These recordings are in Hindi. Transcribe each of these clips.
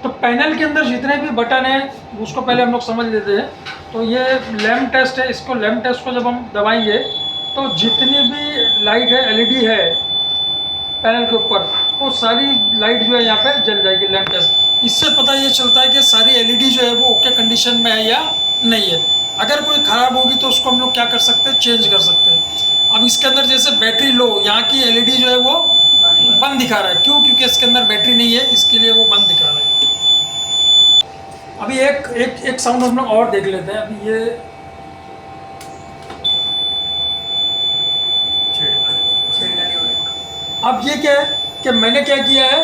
तो पैनल के अंदर जितने भी बटन हैं उसको पहले हम लोग समझ लेते हैं। तो ये लैम्प टेस्ट है, इसको लैम्प टेस्ट को जब हम दबाएंगे तो जितनी भी लाइट है एलईडी है पैनल के ऊपर, वो सारी लाइट जो है यहाँ पे जल जाएगी लैम्प टेस्ट। इससे पता ये चलता है कि सारी एलईडी जो है वो ओके कंडीशन में है या नहीं है। अगर कोई ख़राब होगी तो उसको हम लोग क्या कर सकते हैं, चेंज कर सकते हैं। अब इसके अंदर जैसे बैटरी लो, यहाँ की एलईडी जो है वो बंद दिखा रहा है, क्यों? क्योंकि इसके अंदर बैटरी नहीं है, इसके लिए वो बंद दिखा रहा है। अभी एक साउंड हम लोग और देख लेते हैं। अभी ये अब ये क्या है कि मैंने क्या किया है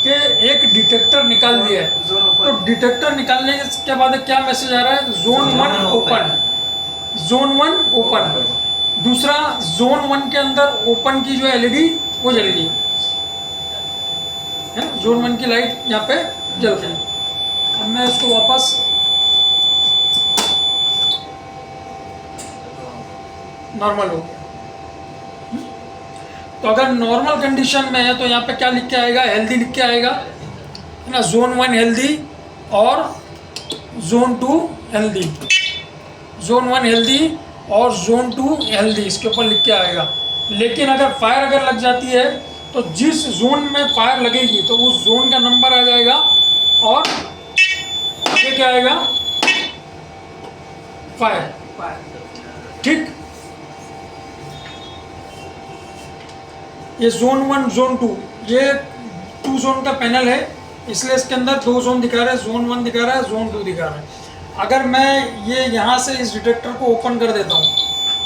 कि एक डिटेक्टर निकाल दिया है। तो डिटेक्टर निकालने के बाद क्या मैसेज आ रहा है, जोन 1 ओपन, जोन 1 ओपन। दूसरा जोन 1 के अंदर ओपन की जो एलईडी वो जल गई है, जोन 1 की लाइट यहाँ पे जल गई। अब मैं इसको वापस नॉर्मल हो गया। तो अगर नॉर्मल कंडीशन में है तो यहाँ पे क्या लिख के आएगा, हेल्दी लिख के आएगा, है ना। जोन 1 हेल्दी और जोन 2 हेल्दी, जोन 1 हेल्दी और जोन 2 हेल्दी, इसके ऊपर लिख के आएगा। लेकिन अगर फायर अगर लग जाती है तो जिस जोन में फायर लगेगी तो उस जोन का नंबर आ जाएगा और ये क्या आएगा, फायर। ठीक, ये जोन 1 जोन 2, ये 2 जोन का पैनल है, इसलिए इसके अंदर 2 जोन दिखा रहा है, जोन 1 दिखा रहा है, जोन 2 दिखा रहा है। अगर मैं ये यहाँ से इस डिटेक्टर को ओपन कर देता हूँ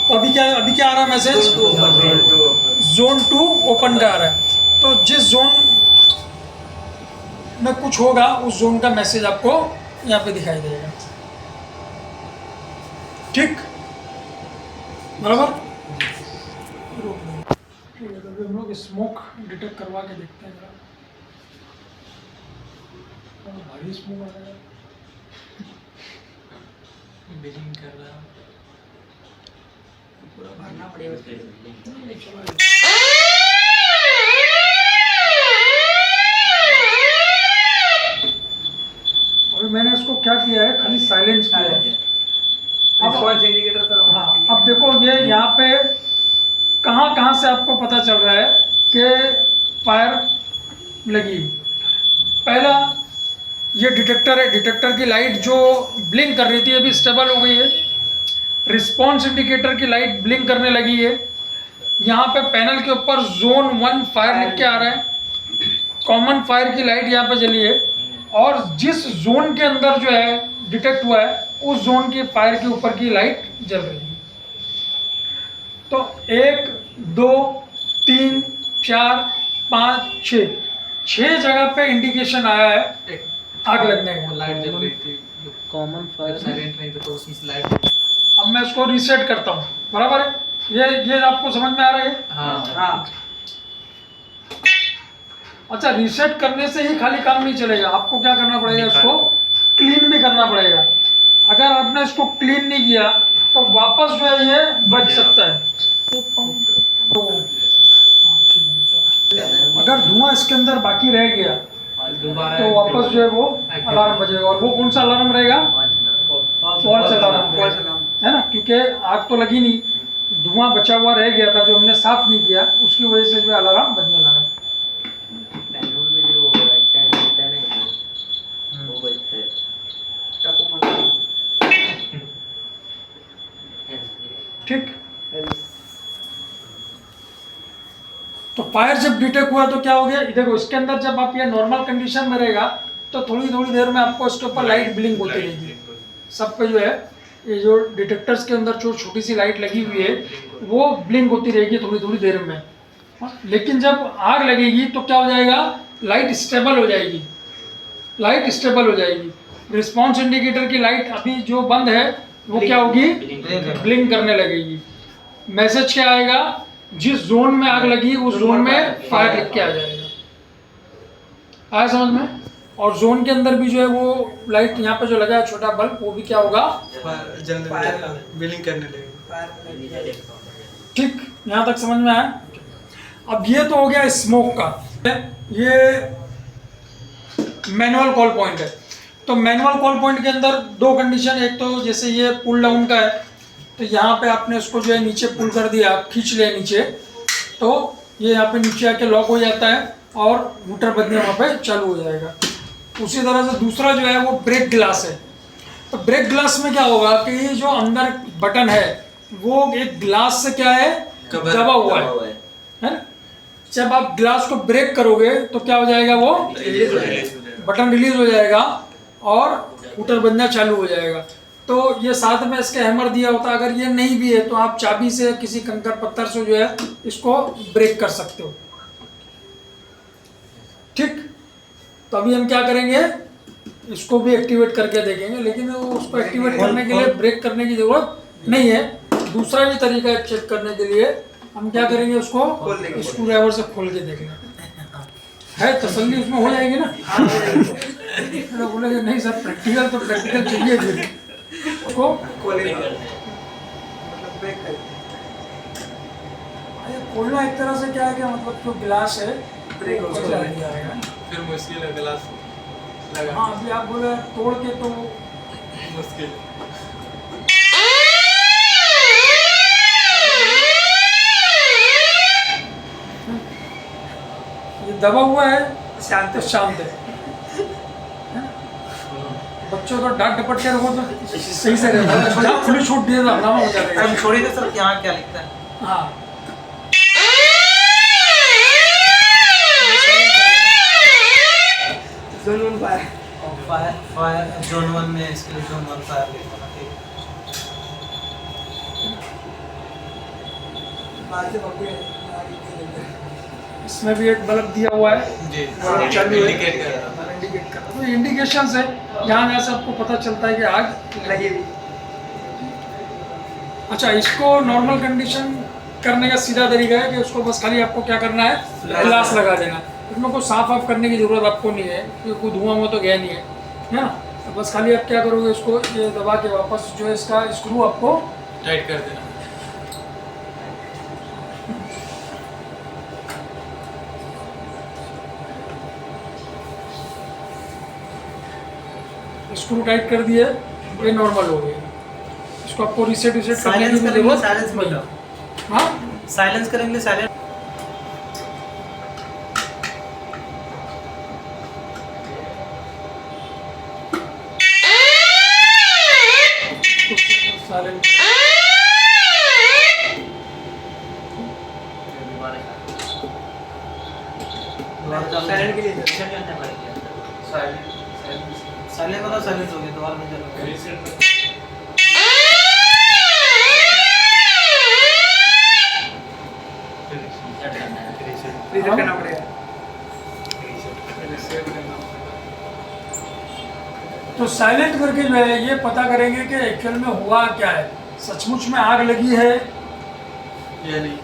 तो अभी क्या आ रहा है मैसेज, जोन 2 ओपन का आ रहा है। तो जिस जोन में कुछ होगा उस जोन का मैसेज आपको यहाँ पे दिखाई देगा। ठीक, बराबर। हम लोग स्मोक डिटेक्ट करवा के देखते हैं जरा। भारी स्मोक आ रहा है, बिलिंग कर रहा है, पूरा भरना पड़ेगा। अभी मैंने इसको क्या किया है, खाली साइलेंस किया है। अब हाँ, अब देखो ये यहाँ पे कहाँ से आपको पता चल रहा है कि फायर लगी। पहला ये डिटेक्टर है, डिटेक्टर की लाइट जो ब्लिंक कर रही थी अभी स्टेबल हो गई है। रिस्पॉन्स इंडिकेटर की लाइट ब्लिंक करने लगी है। यहाँ पे पैनल के ऊपर जोन 1 फायर लिख के आ रहा है, कॉमन फायर की लाइट यहाँ पे जली है। और जिस जोन के अंदर जो है डिटेक्ट हुआ है उस जोन की फायर के ऊपर की लाइट जल रही है। तो 1 2 3 4 5 6 जगह पे इंडिकेशन आया है आग लगने का। लाइट जल रही थी, कॉमन फायर साइलेंट नहीं था तो उसमें से लाइट। अब मैं इसको रीसेट करता हूँ, बराबर है। ये आपको समझ में आ रहा है? हाँ। अच्छा, रीसेट करने से ही खाली काम नहीं चलेगा, आपको क्या करना पड़ेगा, इसको क्लीन भी करना पड़ेगा। अगर आपने इसको क्लीन नहीं किया तो वापस जो है ये बच सकता है। तो अगर धुआं इसके अंदर बाकी रह गया तो वापस जो है वो अलार्म बजेगा। और वो कौन सा अलार्म रहेगा, फॉल्स अलार्म है ना, क्योंकि आग तो लगी नहीं, धुआं बचा हुआ रह गया था जो हमने साफ नहीं किया, उसकी वजह से जो है अलार्म बजने लगा। ठीक, तो फायर जब डिटेक्ट हुआ तो क्या हो गया, देखो इसके अंदर जब आप ये नॉर्मल कंडीशन में रहेगा तो थोड़ी देर में आपको इसके ऊपर लाइट ब्लिंक होती रहेगी। सब पे जो है ये जो डिटेक्टर्स के अंदर जो छोटी सी लाइट लगी हुई है वो ब्लिंक होती रहेगी थोड़ी देर में। लेकिन जब आग लगेगी तो क्या हो जाएगा, लाइट स्टेबल हो जाएगी, लाइट स्टेबल हो जाएगी। रिस्पॉन्स इंडिकेटर की लाइट अभी जो बंद है वो क्या होगी, ब्लिंक करने लगेगी। मैसेज क्या आएगा, जिस जोन में आग लगी उस जोन में फायर लिख के आ जाएगा। आया समझ में? और जोन के अंदर भी जो है वो लाइट यहाँ पे जो लगा है छोटा बल्ब, वो भी क्या होगा, बिलिंग करने लगेगा। ठीक, यहाँ तक समझ में आया? अब ये तो हो गया स्मोक का। ये मैनुअल कॉल पॉइंट है। तो मैनुअल कॉल पॉइंट के अंदर दो कंडीशन, एक तो जैसे ये पुल डाउन का है, तो यहाँ पे आपने उसको जो है नीचे पुल कर दिया, खींच लिया नीचे, तो ये यहाँ पे नीचे आके लॉक हो जाता है और मोटर बदले वहाँ पे चालू हो जाएगा। उसी तरह से दूसरा जो है वो ब्रेक ग्लास है। तो ब्रेक ग्लास में क्या होगा कि ये जो अंदर बटन है वो एक ग्लास से क्या है, दबा हुआ है ना। जब आप ग्लास को ब्रेक करोगे तो क्या हो जाएगा, वो बटन रिलीज हो जाएगा और मोटर बंदना चालू हो जाएगा। तो ये साथ में इसके हैमर दिया होता है। अगर ये नहीं भी है तो आप चाबी से किसी कंकर पत्थर से जो है इसको ब्रेक कर सकते हो। ठीक, तो अभी हम क्या करेंगे, इसको भी एक्टिवेट करके देखेंगे, लेकिन उसको एक्टिवेट करने के लिए ब्रेक करने की जरूरत नहीं है। दूसरा भी तरीका है चेक करने के लिए, हम क्या करेंगे, उसको स्क्रू ड्राइवर से खोल के देख लेंगे। है तसल्ली उसमें हो जाएगी ना। तो बोलेंगे नहीं सर प्रैक्टिकल, तो प्रैक्टिकल चाहिए फिर उसको खोलना एक तरह से क्या है कि मतलब जो गिलास है ब्रेक हो जाएगा, फिर मुश्किल है ग्लास लगा। हाँ अभी आप बोले तोड़ के तो मुश्किल। ये दबा हुआ है, शांत शांत है। बच्चों को डांट डपट के रखो तो सही से रहता है, जहाँ खुली छूट दिए तो हंगामा हो जाएगा। हम छोड़ी थे सर, यहाँ क्या लिखता है? हाँ जोन 1 फायर जोन 1 में इसके लिए जोन 1 फायर लिखना है। इसमें भी एक बल्ब दिया हुआ है जी, चालू है, इंडिकेट कर रहा था। इंडिकेट कर रहा है। तो इंडिकेशन से यहाँ से आपको पता चलता है कि आग लगी हुई। अच्छा, इसको नॉर्मल कंडीशन करने का सीधा तरीका है कि उसको बस खाली आपको क्या करना है, ग्लास लगा देना। इसमें कोई साफ ऑफ करने की ज़रूरत आपको नहीं है, क्योंकि कोई धुआं वो तो गया नहीं है ना। तो बस खाली आप क्या करोगे, इसको ये दबा के वापस जो है इसका स्क्रू आपको टाइट कर देना। स्क्रू टाइट कर दिए, ये नॉर्मल हो गया। इसको आपको रिसेट करने की साइलेंस भी करेंगे, जरूरत साइलेंस में नहीं। जाओ। हाँ साइलेंस करेंगे, साइलेंस। साइलेंट साइलेंट के लिए साइलेंस मतलब साइलेंस हो गया, दोबारा नहीं चलेगा। रीसेट करना पड़ेगा। तो साइलेंट करके जो है ये पता करेंगे कि एक्चुअल में हुआ क्या है, सचमुच में आग लगी है ये नहीं,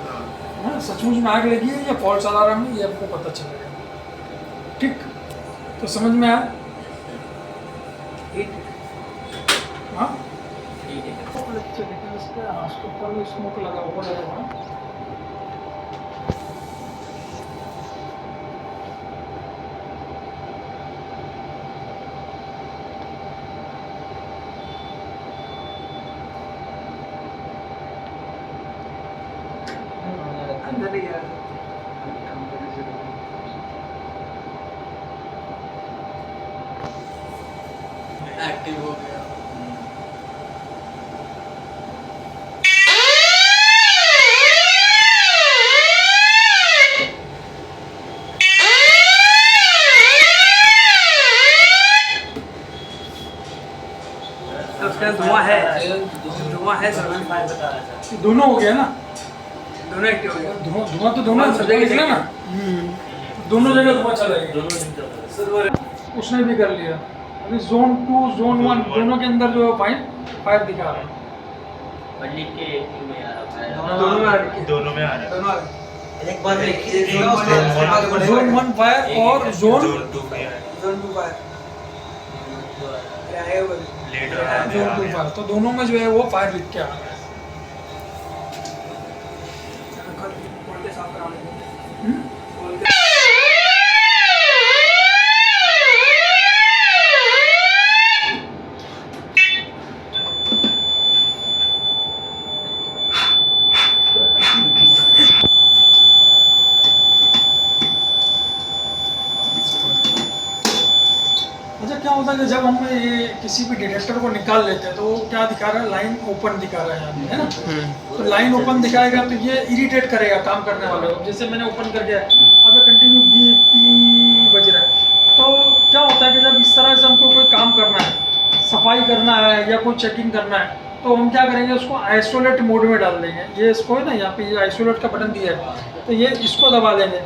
हाँ, सचमुच में आग लगी है या फॉल्स अलार्म है, ये आपको पता चलेगा। ठीक, तो समझ में आया। हाँ लेकिन इसके ऊपर में स्मोक लगा हुआ है। अंदर ही है। एक्टिव हो गया। तो उसका धुआं है, धुआं है सर, फायर बता रहा था। दोनों हो गया ना, दोनों एक्टिव हो गया। धुआं धुआं तो दोनों सब जगह निकला ना, दोनों जगह धुआं चला गया। उसने भी कर लिया। अभी जोन 2 जोन 1 दोनों के अंदर जो है फायर दिखा रहा है। दोनों में आ रहा है। एक बार देखिए, जोन 1 फायर और जोन 2 में फायर लेट रहा है। जोन 2 फायर, तो दोनों में जो है वो फायर लिख के आ रहा है। अच्छा क्या होता है कि जब हम ये किसी भी डिटेक्टर को निकाल लेते हैं तो वो क्या दिखा रहा है, लाइन ओपन दिखा रहा है यहाँ पे, है ना। तो लाइन ओपन दिखाएगा तो ये इरिटेट करेगा काम करने वाले को। जैसे मैंने ओपन कर दिया, अब कंटिन्यू बी पी बज रहा है। तो क्या होता है कि जब इस तरह से हमको कोई काम करना है, सफाई करना है या कोई चेकिंग करना है, तो हम क्या करेंगे, उसको आइसोलेट मोड में डाल देंगे। ये इसको है ना, यहाँ पे ये आइसोलेट का बटन दिया है, तो ये इसको दबा देंगे।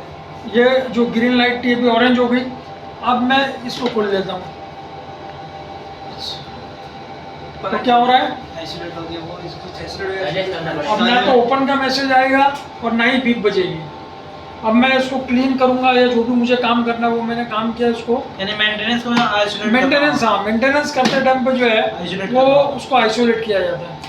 ये जो ग्रीन लाइट थी अभी ऑरेंज हो गई। अब मैं इसको खोल लेता हूँ, तो क्या हो रहा है, आइसोलेट हो गया वो, इसको आइसोलेट अब ना तो ओपन का मैसेज आएगा और ना ही बीप बजेगी। अब मैं इसको क्लीन करूंगा या जो भी मुझे काम करना है वो मैंने काम किया इसको। यानी मेंटेनेंस को मैं आइसोलेट मेंटेनेंस, हाँ मेंटेनेंस करते टाइम पे जो है Isolate वो करना। उसको आइसोलेट किया जाता है।